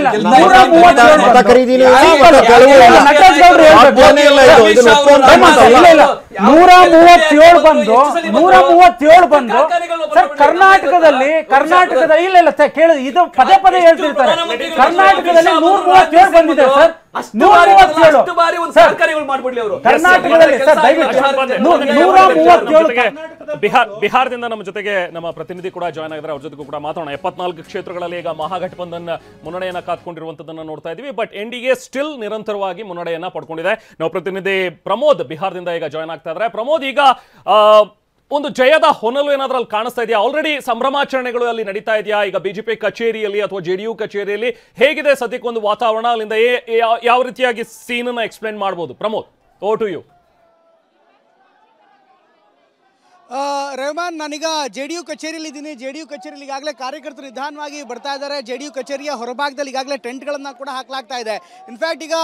137 ಬಂದು ಸರ್ ಕರ್ನಾಟಕದಲ್ಲಿ ಇಲ್ಲ ಕೇಳಿ, ಇದು ಪದೇ ಪದೇ ಹೇಳ್ತಿರ್ತಾರೆ. ಕರ್ನಾಟಕದಲ್ಲಿ 137 ಬಂದಿದೆ ಸರ್. ಬಿಹಾರದಿಂದ ನಮ್ಮ ಜೊತೆಗೆ ನಮ್ಮ ಪ್ರತಿನಿಧಿ ಕೂಡ ಜಾಯ್ನ್ ಆಗಿದ್ದಾರೆ. ಅವ್ರ ಜೊತೆಗೂ ಕೂಡ ಮಾತಾಡೋಣ. 74 ಕ್ಷೇತ್ರಗಳಲ್ಲಿ ಈಗ ಮಹಾಗಠಬಂಧನ್ ಮುನ್ನಡೆಯನ್ನ ಕಾದ್ಕೊಂಡಿರುವಂತದನ್ನ ನೋಡ್ತಾ ಇದೀವಿ. ಬಟ್ NDA ಸ್ಟಿಲ್ ನಿರಂತರವಾಗಿ ಮುನ್ನಡೆಯನ್ನ ಪಡ್ಕೊಂಡಿದೆ. ನಾವು ಪ್ರತಿನಿಧಿ ಪ್ರಮೋದ್ ಬಿಹಾರದಿಂದ ಈಗ ಜಾಯ್ನ್ ಆಗ್ತಾ ಇದ್ದಾರೆ. ಪ್ರಮೋದ್, ಈಗ ಒಂದು ಜಯದ ಹೊನಲು ಏನಾದ್ರೂ ಅಲ್ಲಿ ಕಾಣಿಸ್ತಾ ಇದೆಯಾ? ಆಲ್ರೆಡಿ ಸಂಭ್ರಮಾಚರಣೆಗಳು ಅಲ್ಲಿ ನಡೀತಾ ಇದೆಯಾ? ಈಗ BJP ಕಚೇರಿಯಲ್ಲಿ ಅಥವಾ JDU ಕಚೇರಿಯಲ್ಲಿ ಹೇಗಿದೆ ಸದ್ಯಕ್ಕೆ ಒಂದು ವಾತಾವರಣ? ಅಲ್ಲಿಂದ ಯಾವ ರೀತಿಯಾಗಿ ಸೀನ್ ಅನ್ನ ಎಕ್ಸ್ಪ್ಲೇನ್ ಮಾಡಬಹುದು? Pramod, over to you. Rehman, ನಾನೀಗ JDU ಕಚೇರಿಯಲ್ಲಿ ಇದ್ದೀನಿ. JDU ಕಚೇರಿಯಲ್ಲಿ ಈಗಾಗಲೇ ಕಾರ್ಯಕರ್ತರು ನಿಧಾನವಾಗಿ ಬರ್ತಾ ಇದ್ದಾರೆ. JDU ಕಚೇರಿಯ ಹೊರಭಾಗದಲ್ಲಿ ಈಗಾಗಲೇ ಟೆಂಟ್ಗಳನ್ನು ಕೂಡ ಹಾಕಲಾಗ್ತಾ ಇದೆ. ಇನ್ಫ್ಯಾಕ್ಟ್ ಈಗ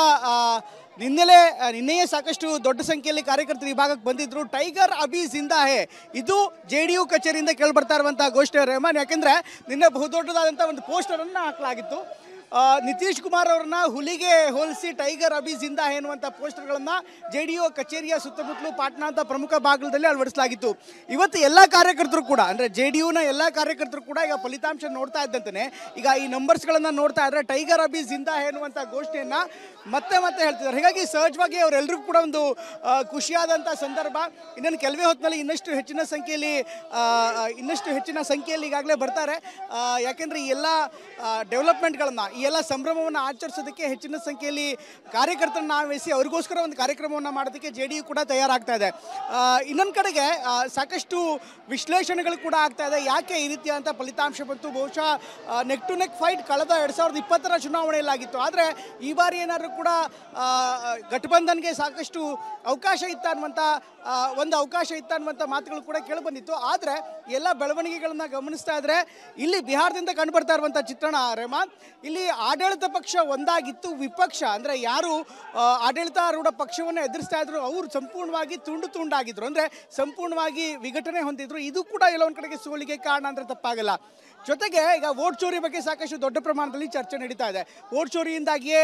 ನಿನ್ನೆಯೇ ಸಾಕಷ್ಟು ದೊಡ್ಡ ಸಂಖ್ಯೆಯಲ್ಲಿ ಕಾರ್ಯಕರ್ತರು ಈ ಭಾಗಕ್ಕೆ ಬಂದಿದ್ರು. ಟೈಗರ್ ಅಭಿ ಜಿಂದಾ ಹೇ, ಇದು JDU ಕಚೇರಿಯಿಂದ ಕೇಳಿಬರ್ತಾ ಇರುವಂತಹ ಘೋಷಣೆ ರೆಹಮಾನ್. ಯಾಕೆಂದರೆ ನಿನ್ನೆ ಬಹುದೊಡ್ಡದಾದಂಥ ಒಂದು ಪೋಸ್ಟರನ್ನು ಹಾಕಲಾಗಿತ್ತು. ನಿತೀಶ್ ಕುಮಾರ್ ಅವರನ್ನ ಹುಲಿಗೆ ಹೋಲಿಸಿ ಟೈಗರ್ ಅಭಿ ಜಿಂದಾ ಹೇ ಎನ್ನುವಂಥ ಪೋಸ್ಟರ್ಗಳನ್ನು JDU ಕಚೇರಿಯ ಸುತ್ತಮುತ್ತಲು ಪಾಟ್ನಾ ಅಂತ ಪ್ರಮುಖ ಭಾಗದಲ್ಲಿ ಅಳವಡಿಸಲಾಗಿತ್ತು. ಇವತ್ತು ಎಲ್ಲ ಕಾರ್ಯಕರ್ತರು ಕೂಡ, ಅಂದರೆ JDUನ ಎಲ್ಲ ಕಾರ್ಯಕರ್ತರು ಕೂಡ ಈಗ ಫಲಿತಾಂಶ ನೋಡ್ತಾ ಇದ್ದಂತೆ ಈಗ ಈ ನಂಬರ್ಸ್ಗಳನ್ನು ನೋಡ್ತಾ ಇದ್ರೆ ಟೈಗರ್ ಅಭಿ ಜಿಂದಾ ಹೇ ಎನ್ನುವಂಥ ಘೋಷಣೆಯನ್ನು ಮತ್ತೆ ಹೇಳ್ತಿದ್ದಾರೆ. ಹೀಗಾಗಿ ಸಹಜವಾಗಿ ಅವರೆಲ್ಲರಿಗೂ ಕೂಡ ಒಂದು ಖುಷಿಯಾದಂಥ ಸಂದರ್ಭ. ಇನ್ನೊಂದು ಕೆಲವೇ ಹೊತ್ತಿನಲ್ಲಿ ಇನ್ನಷ್ಟು ಹೆಚ್ಚಿನ ಸಂಖ್ಯೆಯಲ್ಲಿ ಈಗಾಗಲೇ ಬರ್ತಾರೆ. ಯಾಕೆಂದರೆ ಈ ಎಲ್ಲ ಡೆವಲಪ್ಮೆಂಟ್ಗಳನ್ನು, ಈ ಎಲ್ಲ ಸಂಭ್ರಮವನ್ನು ಆಚರಿಸೋದಕ್ಕೆ ಹೆಚ್ಚಿನ ಸಂಖ್ಯೆಯಲ್ಲಿ ಕಾರ್ಯಕರ್ತರನ್ನ ವಹಿಸಿ ಅವರಿಗೋಸ್ಕರ ಒಂದು ಕಾರ್ಯಕ್ರಮವನ್ನು ಮಾಡೋದಕ್ಕೆ JDU ಕೂಡ ತಯಾರಾಗ್ತಾ ಇದೆ. ಇನ್ನೊಂದು ಕಡೆಗೆ ಸಾಕಷ್ಟು ವಿಶ್ಲೇಷಣೆಗಳು ಕೂಡ ಆಗ್ತಾ ಇದೆ. ಯಾಕೆ ಈ ರೀತಿಯಾದಂಥ ಫಲಿತಾಂಶ ಬಂತು? ಬಹುಶಃ ನೆಕ್ ಟು ನೆಕ್ ಫೈಟ್ ಕಳೆದ 2020 ಚುನಾವಣೆಯಲ್ಲಾಗಿತ್ತು. ಆದರೆ ಈ ಬಾರಿ ಏನಾದರೂ ಕೂಡ ಗಠಬಂಧನ್ಗೆ ಸಾಕಷ್ಟು ಅವಕಾಶ ಇತ್ತ ಅನ್ನುವಂಥ ಮಾತುಗಳು ಕೂಡ ಕೇಳಿಬಂದಿತ್ತು. ಆದರೆ ಎಲ್ಲ ಬೆಳವಣಿಗೆಗಳನ್ನ ಗಮನಿಸ್ತಾ ಇದ್ರೆ ಇಲ್ಲಿ ಬಿಹಾರದಿಂದ ಕಂಡುಬರ್ತಾ ಇರುವಂಥ ಚಿತ್ರಣ ರೆಹಮಾನ್, ಇಲ್ಲಿ ಆಡಳಿತ ಪಕ್ಷ ಒಂದಾಗಿತ್ತು, ವಿಪಕ್ಷ ಅಂದರೆ ಯಾರು ಆಡಳಿತಾರೂಢ ಪಕ್ಷವನ್ನು ಎದುರಿಸ್ತಾ ಇದ್ರು ಅವರು ಸಂಪೂರ್ಣವಾಗಿ ತುಂಡಾಗಿದ್ರು, ಅಂದರೆ ಸಂಪೂರ್ಣವಾಗಿ ವಿಘಟನೆ ಹೊಂದಿದ್ರು. ಇದು ಕೂಡ ಎಲ್ಲ ಒಂದು ಕಡೆಗೆ ಸೋಲಿಗೆ ಕಾರಣ ಅಂದರೆ ತಪ್ಪಾಗಲ್ಲ. ಜೊತೆಗೆ ಈಗ ವೋಟ್ ಚೋರಿ ಬಗ್ಗೆ ಸಾಕಷ್ಟು ದೊಡ್ಡ ಪ್ರಮಾಣದಲ್ಲಿ ಚರ್ಚೆ ನಡೀತಾ ಇದೆ. ವೋಟ್ ಚೋರಿಯಿಂದಾಗಿಯೇ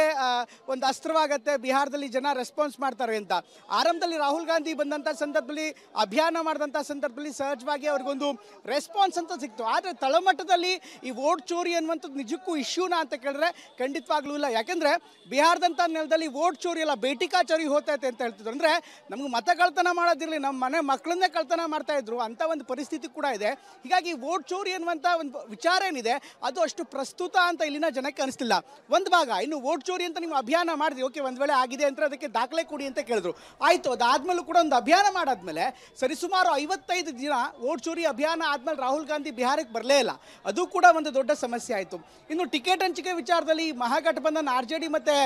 ಒಂದು ಅಸ್ತ್ರವಾಗತ್ತೆ, ಬಿಹಾರದಲ್ಲಿ ಜನ ರೆಸ್ಪಾನ್ಸ್ ಮಾಡ್ತಾರೆ ಅಂತ. ಆರಂಭದಲ್ಲಿ ರಾಹುಲ್ ಗಾಂಧಿ ಬಂದಂಥ ಸಂದರ್ಭದಲ್ಲಿ, ಅಭಿಯಾನ ಮಾಡಿದಂಥ ಸಂದರ್ಭದಲ್ಲಿ ಸಹಜವಾಗಿ ಅವ್ರಿಗೊಂದು ರೆಸ್ಪಾನ್ಸ್ ಅಂತ ಸಿಕ್ತು. ಆದರೆ ತಳಮಟ್ಟದಲ್ಲಿ ಈ ವೋಟ್ ಚೋರಿ ಅನ್ನುವಂಥದ್ದು ನಿಜಕ್ಕೂ ಇಶ್ಯೂನಾ ಅಂತ ಕೇಳಿದ್ರೆ ಖಂಡಿತವಾಗ್ಲೂ ಇಲ್ಲ. ಯಾಕೆಂದರೆ ಬಿಹಾರದಂಥ ನೆಲದಲ್ಲಿ ವೋಟ್ ಚೋರಿ ಎಲ್ಲ ಬೇಟಿಕಾ ಚೋರಿ ಹೋಗ್ತೈತೆ ಅಂತ ಹೇಳ್ತಿದ್ರು. ಅಂದರೆ ನಮ್ಗೆ ಮತ ಕಳ್ತನ ಮಾಡೋದಿರಲಿ, ನಮ್ಮ ಮನೆ ಮಕ್ಕಳನ್ನೇ ಕಳ್ತನ ಮಾಡ್ತಾ ಇದ್ರು, ಅಂಥ ಒಂದು ಪರಿಸ್ಥಿತಿ ಕೂಡ ಇದೆ. ಹೀಗಾಗಿ ವೋಟ್ ಚೋರಿ ಅನ್ನುವಂಥ ಒಂದು ವಿಚಾರ ಏನಿದೆ ಅದು ಅಷ್ಟು ಪ್ರಸ್ತುತ ಅಂತ ಇಲ್ಲಿನ ಜನಕ್ಕೆ ಅನಿಸ್ತಿಲ್ಲ. ಒಂದು ಭಾಗ ಇನ್ನು ವೋಟ್ ಚೋರಿ ಅಂತ ನೀವು ಅಭಿಯಾನ ಮಾಡಿದ್ರಿ, ಓಕೆ, ಒಂದು ವೇಳೆ ಆಗಿದೆ ಅಂತ ಅದಕ್ಕೆ ದಾಖಲೆ ಕೊಡಿ ಅಂತ ಕೇಳಿದ್ರು, ಆಯಿತು. ಅದಾದ್ಮೇಲೂ ಕೂಡ ಒಂದು ಅಭಿಯಾನ ಮಾಡಾದ್ಮೇಲೆ ಸರಿಸುಮಾರು 55 ದಿನ ವೋಟ್ ಚೋರಿ ಅಭಿಯಾನ ಆದ್ಮೇಲೆ ರಾಹುಲ್ ಗಾಂಧಿ ಬಿಹಾರಕ್ಕೆ ಬರಲೇ ಇಲ್ಲ. ಅದು ಕೂಡ ಒಂದು ದೊಡ್ಡ ಸಮಸ್ಯೆ ಆಯಿತು. ಇನ್ನು ಟಿಕೆಟ್ ಹಂಚಿಕೆ ವಿಚಾರದಲ್ಲಿ ಮಹಾಗಠಬಂಧನ್ RJD ಮತ್ತು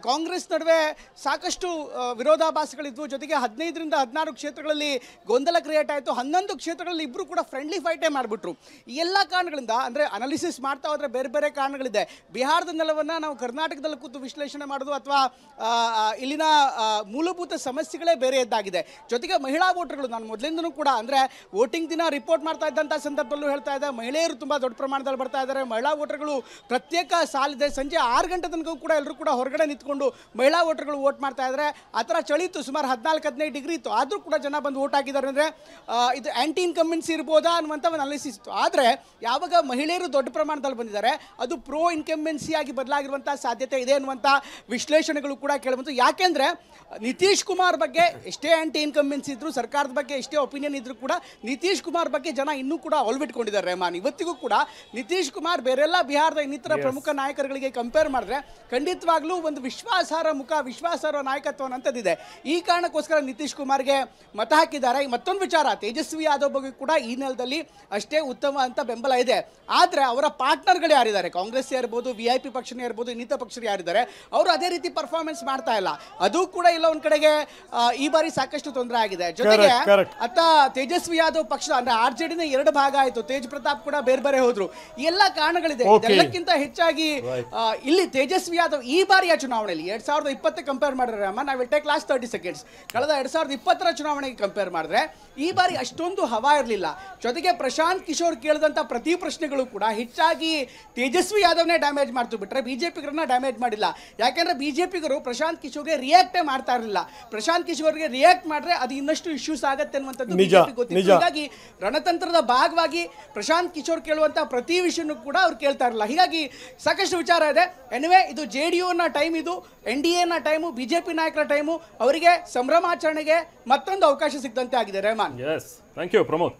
ಕಾಂಗ್ರೆಸ್ ನಡುವೆ ಸಾಕಷ್ಟು ವಿರೋಧಾಭಾಸಗಳಿದ್ವು. ಜೊತೆಗೆ 15ರಿಂದ 16 ಕ್ಷೇತ್ರಗಳಲ್ಲಿ ಗೊಂದಲ ಕ್ರಿಯೇಟ್ ಆಯಿತು. 11 ಕ್ಷೇತ್ರಗಳಲ್ಲಿ ಇಬ್ಬರು ಕೂಡ ಫ್ರೆಂಡ್ಲಿ ಫೈಟೇ ಮಾಡಿಬಿಟ್ರು. ಈ ಎಲ್ಲ ಕಾರಣಗಳಿಂದ ಅಂದರೆ ಅನಾಲಿಸಿಸ್ ಮಾಡ್ತಾ ಹೋದರೆ ಬೇರೆ ಬೇರೆ ಕಾರಣಗಳಿದೆ. ಬಿಹಾರದ ನೆಲವನ್ನು ನಾವು ಕರ್ನಾಟಕದಲ್ಲಿ ಕೂತು ವಿಶ್ಲೇಷಣೆ ಮಾಡೋದು ಅಥವಾ ಇಲ್ಲಿನ ಮೂಲಭೂತ ಸಮಸ್ಯೆಗಳೇ ಬೇರೆಯದ್ದಾಗಿದೆ. ಜೊತೆಗೆ ಮಹಿಳಾ ವೋಟರ್ಗಳು, ನಾನು ಮೊದಲಿಂದನೂ ಕೂಡ ಅಂದರೆ ವೋಟಿಂಗ್ ದಿನ ರಿಪೋರ್ಟ್ ಮಾಡ್ತಾ ಇದ್ದಂಥ ಸಂದರ್ಭದಲ್ಲೂ ಹೇಳ್ತಾ ಇದ್ದೆ, ಮಹಿಳೆಯರು ತುಂಬ ದೊಡ್ಡ ಪ್ರಮಾಣದಲ್ಲಿ ಬರ್ತಾ ಇದ್ದಾರೆ. ಮಹಿಳಾ ವೋಟರ್ಗಳು ಪ್ರತ್ಯೇಕ ಸಾಲಿದೆ. ಸಂಜೆ 6 ಗಂಟೆ ತನಕ ಕೂಡ ಎಲ್ಲರೂ ಕೂಡ ಹೊರಗಡೆ ನಿಂತ್ಕೊಂಡು ಮಹಿಳಾ ವೋಟರ್ಗಳು ವೋಟ್ ಮಾಡ್ತಾ ಇದ್ದಾರೆ. ಆ ಥರ ಚಳಿ ಇತ್ತು, ಸುಮಾರು 14-15 ಡಿಗ್ರಿ ಇತ್ತು, ಆದರೂ ಕೂಡ ಜನ ಬಂದು ವೋಟ್ ಹಾಕಿದ್ದಾರೆ. ಅಂದರೆ ಇದು ಆ್ಯಂಟಿ ಇನ್ಕಂಬೆನ್ಸಿ ಇರ್ಬೋದಾ ಅನ್ನುವಂಥ ಒಂದು ಅನಾಲಿಸಿಸ್ ಇತ್ತು. ಆದರೆ ಯಾವಾಗ ಮಹಿಳೆಯರು ದೊಡ್ಡ ಪ್ರಮಾಣದಲ್ಲಿ ಬಂದಿದ್ದಾರೆ ಅದು ಪ್ರೋ ಇನ್ಕಂಬೆನ್ಸಿ ಆಗಿ ಬದಲಾಗಿರುವಂಥ ಸಾಧ್ಯತೆ ಇದೆ ಅನ್ನುವಂಥ ವಿಶ್ಲೇಷಣೆಗಳು ಕೂಡ ಕೇಳಬಂತು. ಯಾಕೆಂದರೆ ನಿತೀಶ್ ಕುಮಾರ್ ಬಗ್ಗೆ ಎಷ್ಟೇ ಆ್ಯಂಟಿ ಇನ್ಕಂಬೆನ್ಸಿ ಇದ್ರು, ಸರ್ಕಾರದ ಬಗ್ಗೆ ಎಷ್ಟೇ ಒಪಿನಿಯನ್ ಇದ್ರೂ ಕೂಡ ನಿತೀಶ್ ಕುಮಾರ್ ಬಗ್ಗೆ ಜನ ಇನ್ನೂ ಕೂಡ ಒಲ್ಬಿಟ್ಕೊಂಡಿದ್ದಾರೆ ರೆಹಮಾನ್. ಇವತ್ತಿಗೂ ಕೂಡ ನಿತೀಶ್ ಕುಮಾರ್ ಬೇರೆಲ್ಲ ಬಿಹಾರದ ಇನ್ನಿತರ ಪ್ರಮುಖ ನಾಯಕರುಗಳಿಗೆ ಕಂಪೇರ್ ಮಾಡಿದ್ರೆ ಖಂಡಿತವಾಗ್ಲೂ ಒಂದು ವಿಶ್ವಾಸಾರ್ಹ ನಾಯಕತ್ವ ಅಂತದಿದೆ. ಈ ಕಾರಣಕ್ಕೋಸ್ಕರ ನಿತೀಶ್ ಕುಮಾರ್ಗೆ ಮತ ಹಾಕಿದ್ದಾರೆ. ಮತ್ತೊಂದು ವಿಚಾರ, ತೇಜಸ್ವಿ ಯಾದವ್ ಬಗ್ಗೆ ಕೂಡ ಈ ನೆಲದಲ್ಲಿ ಅಷ್ಟೇ ಉತ್ತಮ ಅಂತ ಬೆಂಬಲ ಇದೆ. ಆದರೆ ಅವರ ಪಾರ್ಟ್ನರ್ಗಳು ಯಾರಿದ್ದಾರೆ, ಕಾಂಗ್ರೆಸ್ ಇರ್ಬೋದು, VIP ಪಕ್ಷನೇ ಇರ್ಬೋದು, ಇನ್ನಿತರ ಪಕ್ಷರು ಯಾರಿದ್ದಾರೆ, ಅವರು ಅದೇ ರೀತಿ ಪರ್ಫಾರ್ಮೆನ್ಸ್ ಮಾಡ್ತಾ ಇಲ್ಲ. ಅದು ಕೂಡ ಇಲ್ಲ ಒಂದ್ ಕಡೆಗೆ ಈ ಬಾರಿ ಸಾಕಷ್ಟು ತೊಂದರೆ ಆಗಿದೆ. ಜೊತೆಗೆ ಅತ್ತ ತೇಜಸ್ವಿ ಯಾದವ್ ಪಕ್ಷ ಅಂದ್ರೆ RJDನ 2 ಭಾಗ ಆಯಿತು. ತೇಜ್ ಪ್ರತಾಪ್ ಕೂಡ ಬೇರೆ ಬೇರೆ ಹೋದ್ರು. ಈ ಎಲ್ಲ ಕಾರಣಗಳಿದೆ. ಇದೆಲ್ಲಕ್ಕಿಂತ ಹೆಚ್ಚಾಗಿ ಇಲ್ಲಿ ತೇಜಸ್ವಿ ಯಾದವ್ ಈ ಬಾರಿಯ ಚುನಾವಣೆಯಲ್ಲಿ 2020 ಕಂಪೇರ್ ಮಾಡಿದ್ರೆ ನಾವು ವಿಲ್ ಟೇಕ್ ಲಾಸ್ಟ್ 30 ಸೆಕೆಂಡ್ಸ್, ಕಳೆದ 2020 ಚುನಾವಣೆಗೆ ಕಂಪೇರ್ ಮಾಡಿದ್ರೆ ಈ ಬಾರಿ ಅಷ್ಟೊಂದು ಹವಾ ಇರಲಿಲ್ಲ. ಜೊತೆಗೆ ಪ್ರಶಾಂತ್ ಕಿಶೋರ್ ಕೇಳಿದಂಥ ಪ್ರತಿ ಪ್ರಶ್ನೆಗಳು ಕೂಡ ಹೆಚ್ಚಾಗಿ ತೇಜಸ್ವಿ ಯಾದವ್ನೇ ಡ್ಯಾಮೇಜ್ ಮಾಡ್ತು ಬಿಟ್ರೆ ಬಿಜೆಪಿಗರನ್ನ ಡ್ಯಾಮೇಜ್ ಮಾಡಿಲ್ಲ. ಯಾಕೆಂದ್ರೆ ಬಿಜೆಪಿಗರು ಪ್ರಶಾಂತ್ ಕಿಶೋರ್ಗೆ ರಿಯಾಕ್ಟೇ ಮಾಡ್ತಾ ಇರಲಿಲ್ಲ. ಪ್ರಶಾಂತ್ ಕಿಶೋರ್ಗೆ ರಿಯಾಕ್ಟ್ ಮಾಡಿದ್ರೆ ಅದು ಇನ್ನಷ್ಟು ಇಶ್ಯೂಸ್ ಆಗುತ್ತೆ ಅನ್ನುವಂಥದ್ದು ಬಿಜೆಪಿ ಗೊತ್ತಿತ್ತು. ಹೀಗಾಗಿ ರಣತಂತ್ರದ ಭಾಗವಾಗಿ ಪ್ರಶಾಂತ್ ಕಿಶೋರ್ ಕೇಳುವಂಥ ಪ್ರತಿ ವಿಷಯನೂ ಕೂಡ ಅವ್ರು ಕೇಳ್ತಾ ಇರಲಿಲ್ಲ. ಹೀಗಾಗಿ ಸಾಕಷ್ಟು ವಿಚಾರ ಇದೆ. ಎನಿವೆ ಇದು JDUನ ಟೈಮ್, ಇದು NDAನ ಟೈಮು, ಬಿಜೆಪಿ ನಾಯಕರ ಟೈಮು. ಅವರಿಗೆ ಸಂಭ್ರಮಾಚರಣೆಗೆ ಮತ್ತೊಂದು ಅವಕಾಶ ಸಿಕ್ಕಂತೆ ಆಗಿದೆ ರೆಹಮಾನ್. Thank you Pramod.